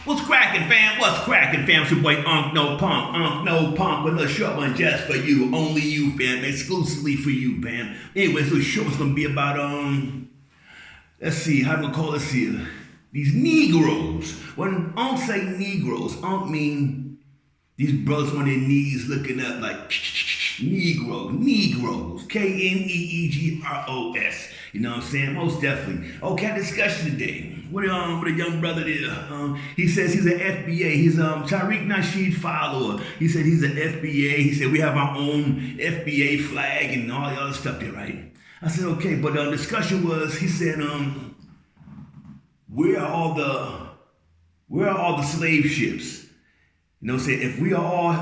What's cracking, fam? What's cracking, fam? It's your boy Unc No Punk, with a short one just for you, only you, fam, exclusively for you, fam. Anyway, so the show is gonna be about let's see, how do we call this here? These Negroes. When Unc say Negroes, Unc mean these brothers on their knees looking up like Negroes, Kneegros. You know what I'm saying? Most definitely. Okay, discussion today with a young brother there. He says he's an FBA. He's Tariq Nasheed follower. He said he's an FBA. He said we have our own FBA flag and all the other stuff there, right? I said okay, but the discussion was he said where are all the slave ships? You know, say if we are all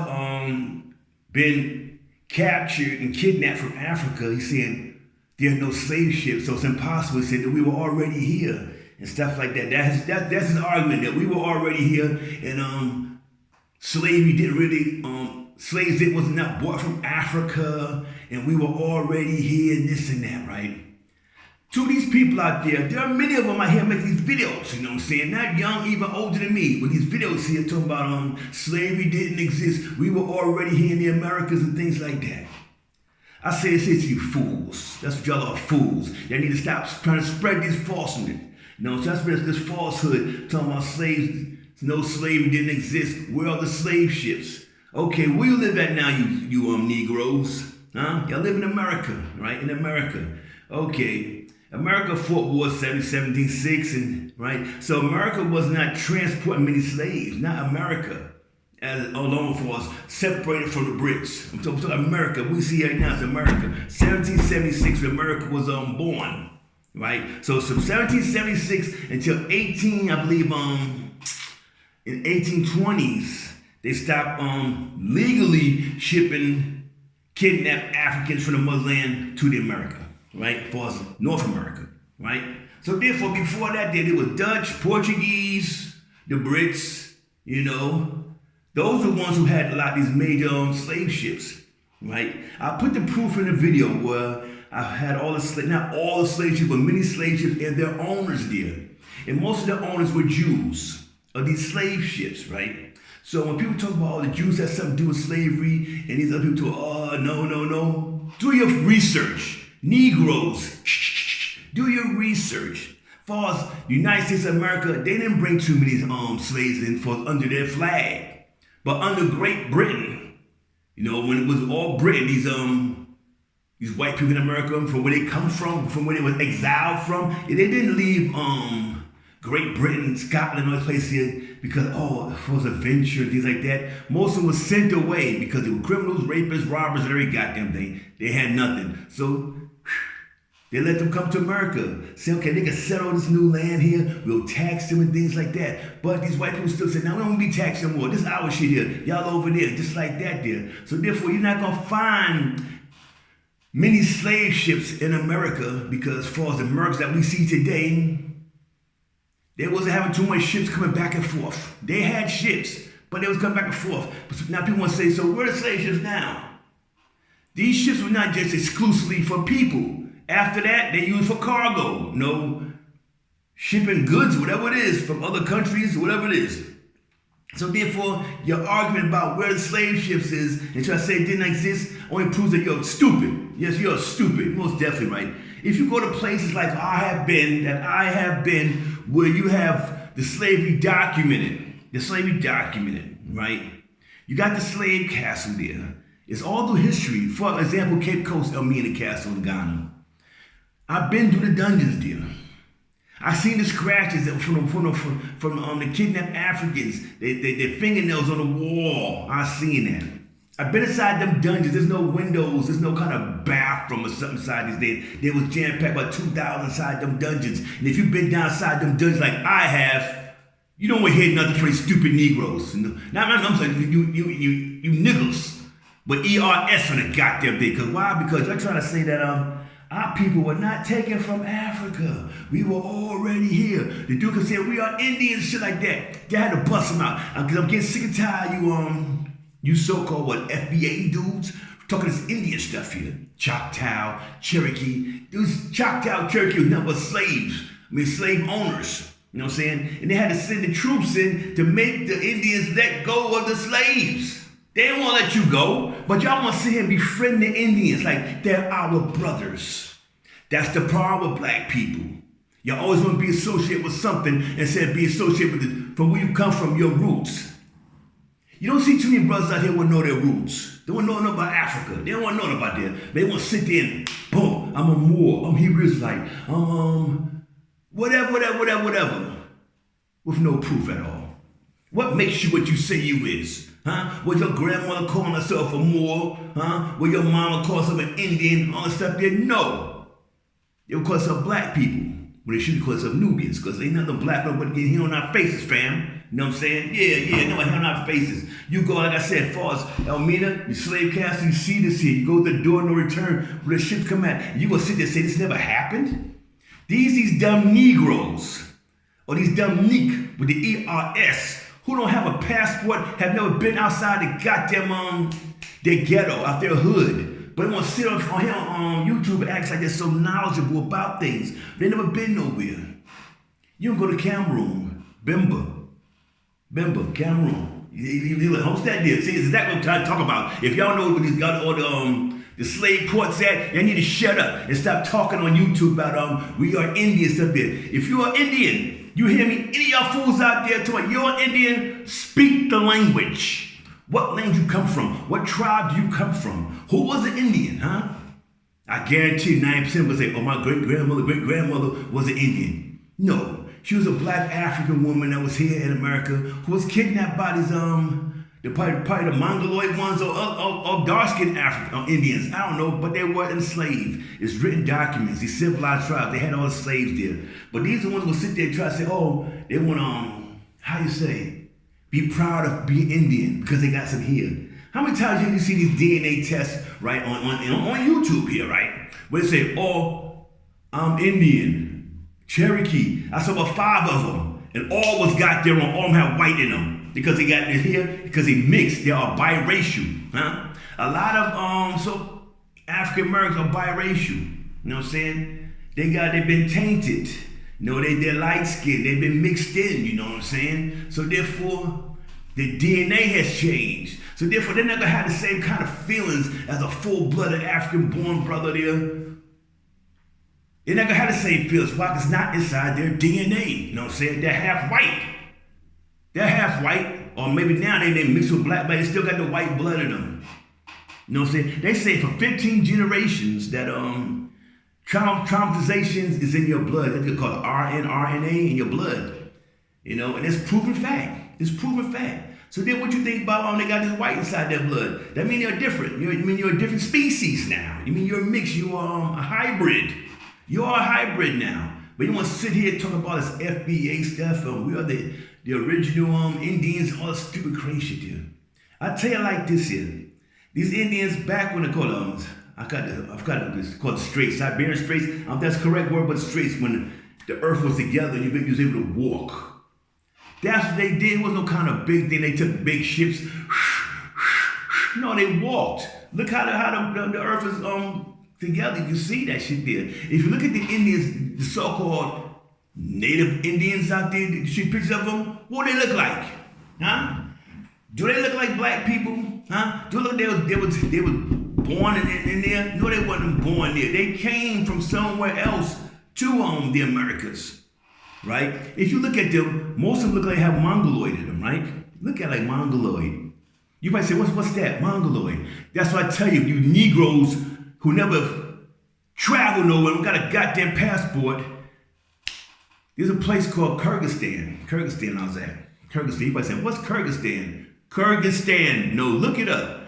been captured and kidnapped from Africa, he's saying there are no slave ships, so it's impossible. He said that we were already here and stuff like that. That's his argument, that we were already here and slavery didn't really slaves was not brought from Africa and we were already here and this and that, right? To these people out there are many of them out here making these videos, you know what I'm saying? Not young, even older than me, with these videos here talking about slavery didn't exist. We were already here in the Americas and things like that. I say this to you fools. That's what y'all are, fools. Y'all need to stop trying to spread this falsehood. You know, so that's this falsehood talking about slaves, no slavery didn't exist. Where are the slave ships? Okay, where you live at now, you Negroes? Huh? Y'all live in America, right? In America. Okay. America fought war 1776, and right? So America was not transporting many slaves, not America. As alone for us, separated from the Brits. I'm talking America. We see right now it's America. 1776, America was born, right? So from 1776 until I believe, in 1820s, they stopped legally shipping kidnapped Africans from the motherland to the America, right? For us, North America, right? So therefore, before that, there was Dutch, Portuguese, the Brits, you know. Those are the ones who had a lot of these major slave ships, right? I put the proof in the video where I had all the not all the slave ships, but many slave ships and their owners there. And most of the owners were Jews of these slave ships, right? So when people talk about all the Jews had something to do with slavery, and these other people talk, no. Do your research. Negroes, do your research. As far as the United States of America, they didn't bring too many slaves in for under their flag. But under Great Britain, you know, when it was all Britain, these white people in America, from where they come from where they were exiled from, they didn't leave Great Britain, Scotland, all those places here because, it was adventure and things like that. Most of them were sent away because they were criminals, rapists, robbers, and every goddamn thing. They had nothing. So they let them come to America. Say, okay, they can settle this new land here. We'll tax them and things like that. But these white people still say, no, we don't be taxed no more. This is our shit here. Y'all over there, just like that there. So therefore, you're not going to find many slave ships in America because as far as the Americans that we see today, they wasn't having too much ships coming back and forth. They had ships, but they was coming back and forth. But now people want to say, so where are the slave ships now? These ships were not just exclusively for people. After that, they used for cargo, shipping goods, whatever it is, from other countries, whatever it is. So therefore, your argument about where the slave ships is, and try to say it didn't exist, only proves that you're stupid. Yes, you're stupid, most definitely, right? If you go to places like I have been, where you have the slavery documented, right? You got the slave castle there. It's all through history. For example, Cape Coast, Elmina Castle in Ghana. I've been through the dungeons there. I've seen the scratches from the kidnapped Africans, their fingernails on the wall. I've seen that. I've been inside them dungeons. There's no windows. There's no kind of bathroom or something inside these days. They was jam-packed about 2,000 inside them dungeons. And if you've been down inside them dungeons like I have, you don't want to hear nothing from these stupid Negroes. Now I'm saying you niggles. But ERS on the goddamn thing. Because why? Because you're trying to say that our people were not taken from Africa. We were already here. The Duke said we are Indians, shit like that. They had to bust them out. Because I'm getting sick and tired of you so-called FBA dudes talking this Indian stuff here. Choctaw, Cherokee. These Choctaw, Cherokee were nothing but slaves. Slave owners. You know what I'm saying? And they had to send the troops in to make the Indians let go of the slaves. They didn't want to let you go, but y'all want to sit here and befriend the Indians like they're our brothers. That's the problem with black people. You always want to be associated with something instead of be associated with from where you come from, your roots. You don't see too many brothers out here who know their roots. They want to know about Africa. They don't want to know about that. They want to sit there and, boom, I'm a Moor, I'm Hebrew Israelite, I'm whatever, with no proof at all. What makes you what you say you is? Huh? Was your grandmother calling herself a Moor? Huh? Was your mama calling herself an Indian? All that stuff there? No. They would call themselves black people. But they should call themselves Nubians, because ain't nothing black nobody getting here on our faces, fam. You know what I'm saying? Yeah, nobody here on our faces. You go, like I said, as far as Elmina, you slave castle, you see this here. You go to the door, no return, where the ships come at. You gonna sit there and say this never happened? These dumb Negroes, or these dumb Neek with the ERS, who don't have a passport, have never been outside the goddamn their ghetto, out their hood. But they want to sit on here on YouTube and act like they're so knowledgeable about things. They never been nowhere. You can go to Cameroon, Bemba, Cameroon. You host that there. See, is that what I'm trying to talk about? If y'all know where these got all the slave ports at, you need to shut up and stop talking on YouTube about we are Indians up there. If you are Indian, you hear me? Any of y'all fools out there talking, you're Indian, speak the language. What land you come from? What tribe do you come from? Who was an Indian, huh? I guarantee 90% would say, oh, my great-grandmother was an Indian. No, she was a black African woman that was here in America who was kidnapped by these, probably the Mongoloid ones or dark-skinned African Indians. I don't know, but they were enslaved. It's written documents. These civilized tribes, they had all the slaves there. But these are the ones who sit there and try to say, oh, they want, how you say, be proud of being Indian because they got some here. How many times have you seen these DNA tests, right, on YouTube here, right? Where they say, oh, I'm Indian, Cherokee. I saw about 5 of them, and all was got there on, all of them have white in them because they got it here, because they mixed. They are biracial, huh? A lot of so African Americans are biracial. You know what I'm saying? They've been tainted. You know, they're light skinned, they've been mixed in, you know what I'm saying? So therefore, the DNA has changed. So therefore, they're not gonna have the same kind of feelings as a full-blooded African-born brother there. They're not gonna have the same feelings. Why? Because it's not inside their DNA. You know what I'm saying? They're half white. They're half white, or maybe now they mix with black, but they still got the white blood in them. You know what I'm saying? They say for 15 generations that traumatizations is in your blood. That's called RNA in your blood. You know, and it's proven fact. It's proven fact. So then what you think about they got this white inside their blood? That means they're different. You mean you're a different species now. You mean you're a mix. You are a hybrid. You are a hybrid now. But you want to sit here and talk about this FBA stuff, and we are the original Indians, all this stupid crazy shit here. I tell you like this here. These Indians back when they call them, I've got this called the Straits, Siberian Straits. That's the correct word, but Straits, when the earth was together and you was able to walk. That's what they did. It was no kind of big thing. They took big ships. No, they walked. Look how the earth is together. You can see that shit there. If you look at the Indians, the so-called native Indians out there, you see pictures of them, what do they look like? Huh? Do they look like black people? Huh? Do they look they were born in there? No, they wasn't born there. They came from somewhere else to the Americas, right? If you look at them, most of them look like they have Mongoloid in them, right? Look at like Mongoloid. You might say, what's that? Mongoloid. That's what I tell you, you Negroes who never traveled nowhere, who got a goddamn passport. There's a place called Kyrgyzstan. Kyrgyzstan I was at. Kyrgyzstan. You might say, what's Kyrgyzstan? Kyrgyzstan. No, look it up.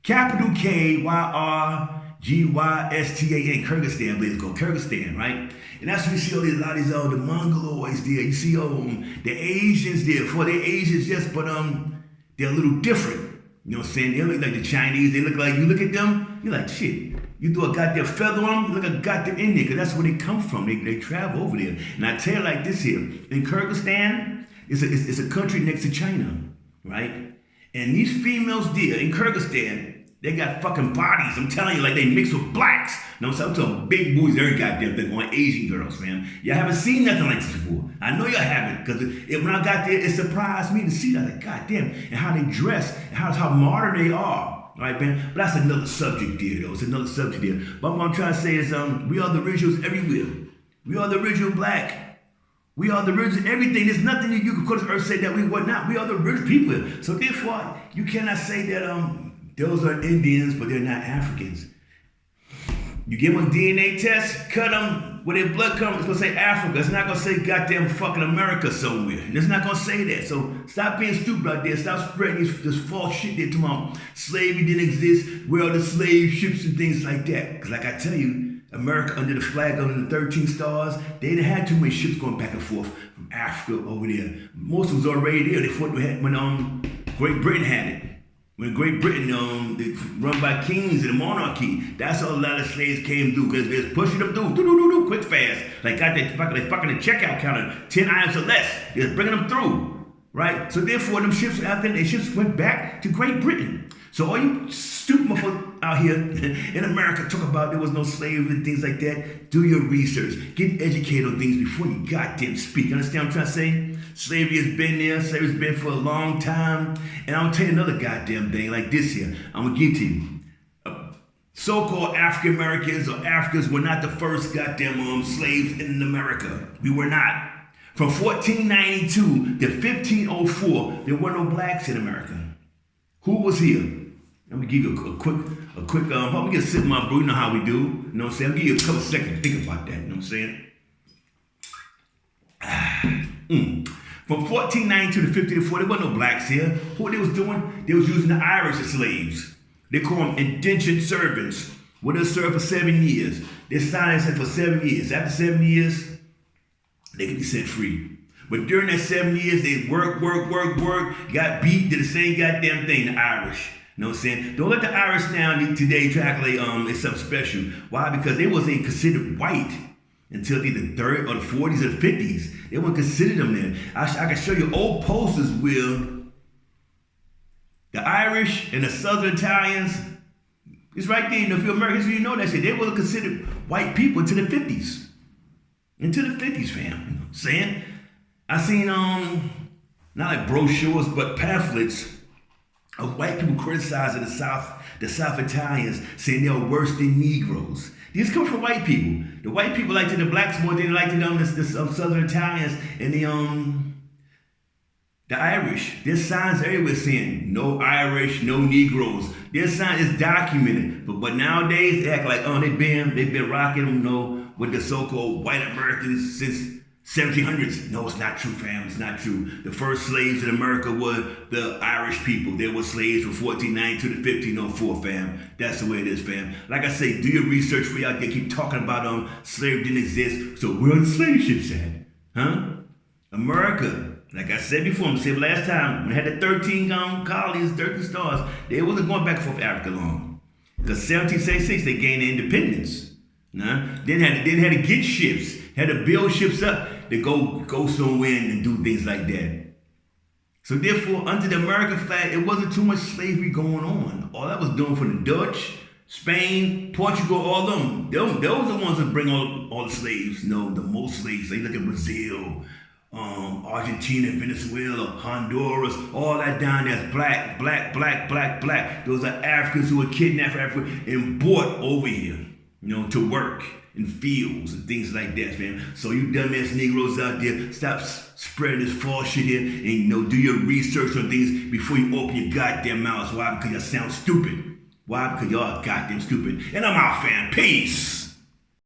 Capital Kyrgyzstan, Kyrgyzstan, I believe it's called Kyrgyzstan, right? And that's when you see a lot of these the Mongoloids there. You see the Asians there. For the Asians, yes, but they're a little different. You know what I'm saying? They look like the Chinese. They look like, you look at them, you're like, shit. You throw a goddamn feather on them, you look like a goddamn Indian, because that's where they come from. They travel over there. And I tell you like this here, in Kyrgyzstan, it's a country next to China, right? And these females there in Kyrgyzstan, They got fucking bodies, I'm telling you, like they mix with blacks. You know what I'm saying? I'm talking big booties, every goddamn thing on Asian girls, man. Y'all haven't seen nothing like this before. I know y'all haven't, because when I got there, it surprised me to see that, like, goddamn, and how they dress, and how modern they are. All right, man? But that's another subject there, though. It's another subject there. But what I'm trying to say is, we are the originals everywhere. We are the original black. We are the original everything. There's nothing that you can call this earth say that we were not. We are the original people. So therefore, you cannot say that those are Indians, but they're not Africans. You give them a DNA test, cut them, where their blood comes, it's going to say Africa. It's not going to say goddamn fucking America somewhere. It's not going to say that. So stop being stupid out there. Stop spreading this false shit there tomorrow. Slavery didn't exist. Where are the slave ships and things like that? Because like I tell you, America under the flag of the 13 stars, they didn't have too many ships going back and forth from Africa over there. Most was already there. They fought when Great Britain had it. When Great Britain, they run by kings and monarchy, that's how a lot of slaves came through, because they're pushing them through, quick, fast. Like got they fucking the checkout counter, 10 items or less. They're bringing them through, right? So therefore, them ships after they ships went back to Great Britain. So all you stupid motherfuckers out here in America talk about there was no slavery and things like that, do your research. Get educated on things before you goddamn speak. You understand what I'm trying to say? Slavery has been there. Slavery's been for a long time. And I'll tell you another goddamn thing like this here. I'm going to give to you. So-called African Americans or Africans were not the first goddamn slaves in America. We were not. From 1492 to 1504, there were no blacks in America. Who was here? Let me give you a quick, help me get a sip of my brew. You know how we do. You know what I'm saying? I'll give you a couple seconds to think about that. You know what I'm saying? From 1492 to 1504, there wasn't no blacks here. What they was doing, they was using the Irish as slaves. They call them indentured servants. Well, they'll serve for 7 years. They signed for 7 years. After 7 years, they can be set free. But during that 7 years, they work, got beat, did the same goddamn thing, the Irish. You know what I'm saying? Don't let the Irish now today try to it's something special. Why? Because they wasn't considered white until the 30s or the 40s or the 50s. They weren't considered them then. I can show you old posters where the Irish and the Southern Italians, it's right there. You know, if you're Americans, you know that shit. They wasn't considered white people until the 50s. Until the 50s, fam. You know what I'm saying? I seen, not like brochures, but pamphlets of white people criticizing the South Italians, saying they were worse than Negroes. These come from white people. The white people like the blacks more than they like the Southern Italians and the Irish. There's signs everywhere saying no Irish, no Negroes. Their sign is documented. But nowadays they act like they've been rocking them, with the so-called white Americans since 1700s. No, it's not true, fam. It's not true. The first slaves in America were the Irish people. They were slaves from 1492 to 1504, fam. That's the way it is, fam. Like I say, do your research for y'all. They keep talking about slavery didn't exist. So where are the slave ships at? Huh? America. Like I said before, I'm saying last time, when they had the 13 colonies, 13 stars, they wasn't going back and forth Africa long. Because 1776, they gained their independence. Then had to get ships, had to build ships up to go somewhere and do things like that. So therefore, under the American flag, it wasn't too much slavery going on. All that was doing for the Dutch, Spain, Portugal, all of them. Those are the ones that bring all the slaves. No, the most slaves. They look at Brazil, Argentina, Venezuela, Honduras, all that down there is black. Those are Africans who were kidnapped from Africa and brought over here, to work in fields and things like that, man. So you dumbass Negroes out there, stop spreading this false shit here and do your research on things before you open your goddamn mouths. Why? Because you sound stupid. Why? Because y'all goddamn stupid. And I'm out, fam. Peace.